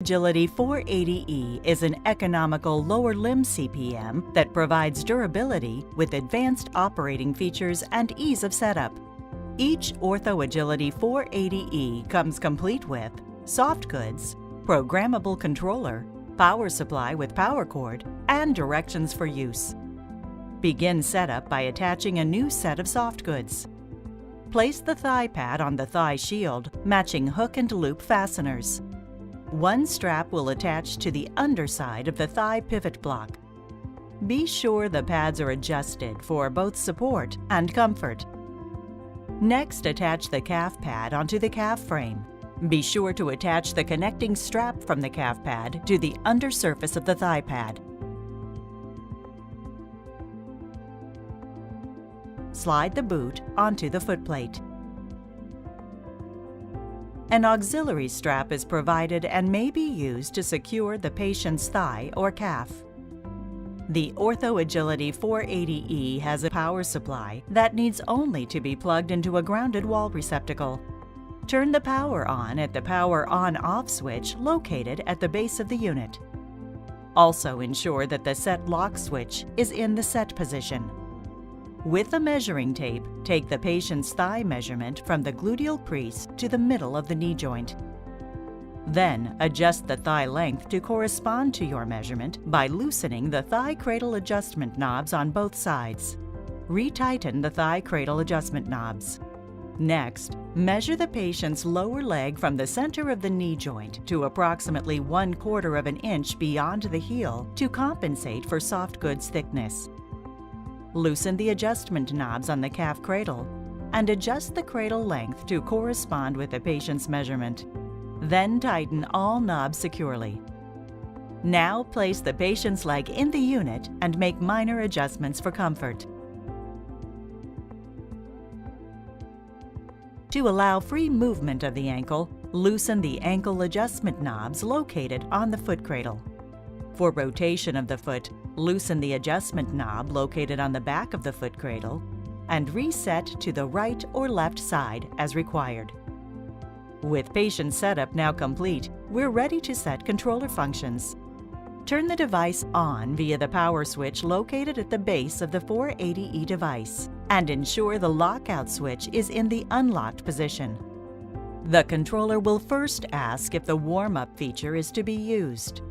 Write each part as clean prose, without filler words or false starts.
Agility 480E is an economical lower limb CPM that provides durability with advanced operating features and ease of setup. Each Ortho Agility 480E comes complete with soft goods, programmable controller, power supply with power cord, and directions for use. Begin setup by attaching a new set of soft goods. Place the thigh pad on the thigh shield, matching hook and loop fasteners. One strap will attach to the underside of the thigh pivot block. Be sure the pads are adjusted for both support and comfort. Next, attach the calf pad onto the calf frame. Be sure to attach the connecting strap from the calf pad to the undersurface of the thigh pad. Slide the boot onto the footplate. An auxiliary strap is provided and may be used to secure the patient's thigh or calf. The Ortho Agility 480E has a power supply that needs only to be plugged into a grounded wall receptacle. Turn the power on at the power on-off switch located at the base of the unit. Also ensure that the set lock switch is in the set position. With a measuring tape, take the patient's thigh measurement from the gluteal crease to the middle of the knee joint. Then, adjust the thigh length to correspond to your measurement by loosening the thigh cradle adjustment knobs on both sides. Retighten the thigh cradle adjustment knobs. Next, measure the patient's lower leg from the center of the knee joint to approximately 1/4 of an inch beyond the heel to compensate for soft goods thickness. Loosen the adjustment knobs on the calf cradle and adjust the cradle length to correspond with the patient's measurement. Then tighten all knobs securely. Now place the patient's leg in the unit and make minor adjustments for comfort. To allow free movement of the ankle, loosen the ankle adjustment knobs located on the foot cradle. For rotation of the foot, loosen the adjustment knob located on the back of the foot cradle and reset to the right or left side as required. With patient setup now complete, we're ready to set controller functions. Turn the device on via the power switch located at the base of the 480E device and ensure the lockout switch is in the unlocked position. The controller will first ask if the warm-up feature is to be used.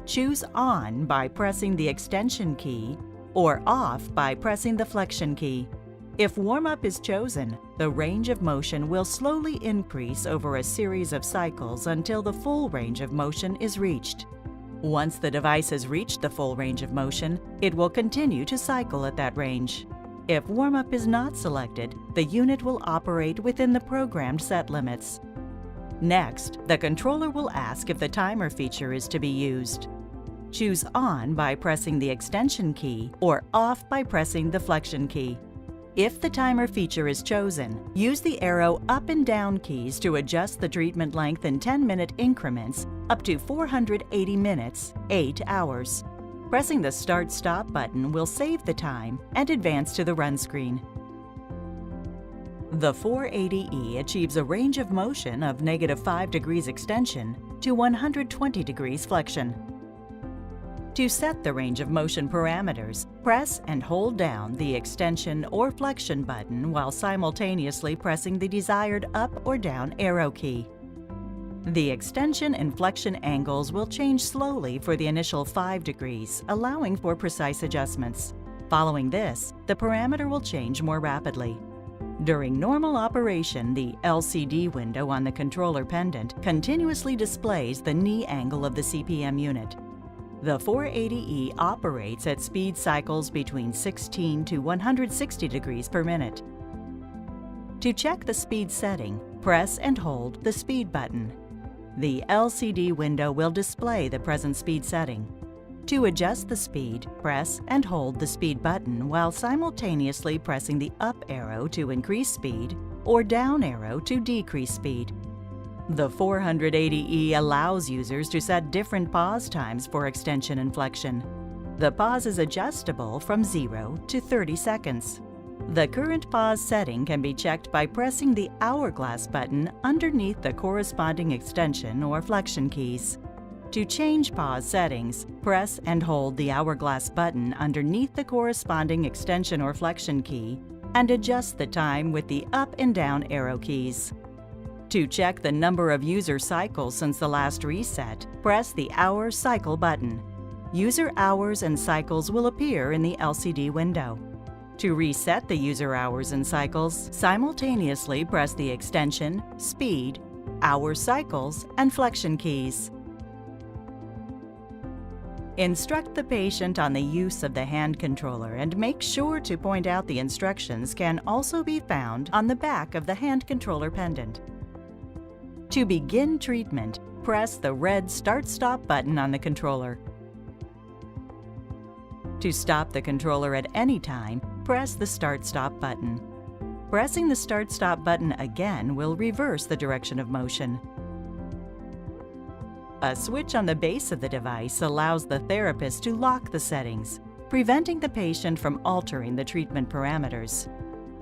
Choose On by pressing the extension key or Off by pressing the flexion key. If warm-up is chosen, the range of motion will slowly increase over a series of cycles until the full range of motion is reached. Once the device has reached the full range of motion, it will continue to cycle at that range. If warm-up is not selected, the unit will operate within the programmed set limits. Next, the controller will ask if the timer feature is to be used. Choose On by pressing the extension key or Off by pressing the flexion key. If the timer feature is chosen, use the arrow up and down keys to adjust the treatment length in 10-minute increments up to 480 minutes, 8 hours. Pressing the Start-Stop button will save the time and advance to the run screen. The 480E achieves a range of motion of -5 degrees extension to 120 degrees flexion. To set the range of motion parameters, press and hold down the extension or flexion button while simultaneously pressing the desired up or down arrow key. The extension and flexion angles will change slowly for the initial 5 degrees, allowing for precise adjustments. Following this, the parameter will change more rapidly. During normal operation, the LCD window on the controller pendant continuously displays the knee angle of the CPM unit. The 480E operates at speed cycles between 16 to 160 degrees per minute. To check the speed setting, press and hold the speed button. The LCD window will display the present speed setting. To adjust the speed, press and hold the speed button while simultaneously pressing the up arrow to increase speed or down arrow to decrease speed. The 480E allows users to set different pause times for extension and flexion. The pause is adjustable from 0 to 30 seconds. The current pause setting can be checked by pressing the hourglass button underneath the corresponding extension or flexion keys. To change pause settings, press and hold the hourglass button underneath the corresponding extension or flexion key and adjust the time with the up and down arrow keys. To check the number of user cycles since the last reset, press the Hour Cycle button. User hours and cycles will appear in the LCD window. To reset the user hours and cycles, simultaneously press the extension, speed, hour cycles, and flexion keys. Instruct the patient on the use of the hand controller and make sure to point out the instructions can also be found on the back of the hand controller pendant. To begin treatment, press the red Start-Stop button on the controller. To stop the controller at any time, press the Start-Stop button. Pressing the Start-Stop button again will reverse the direction of motion. A switch on the base of the device allows the therapist to lock the settings, preventing the patient from altering the treatment parameters.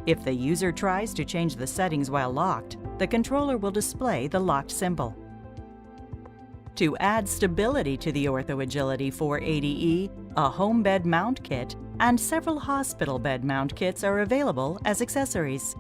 If the user tries to change the settings while locked, the controller will display the locked symbol. To add stability to the OrthoAgility 480E, a home bed mount kit and several hospital bed mount kits are available as accessories.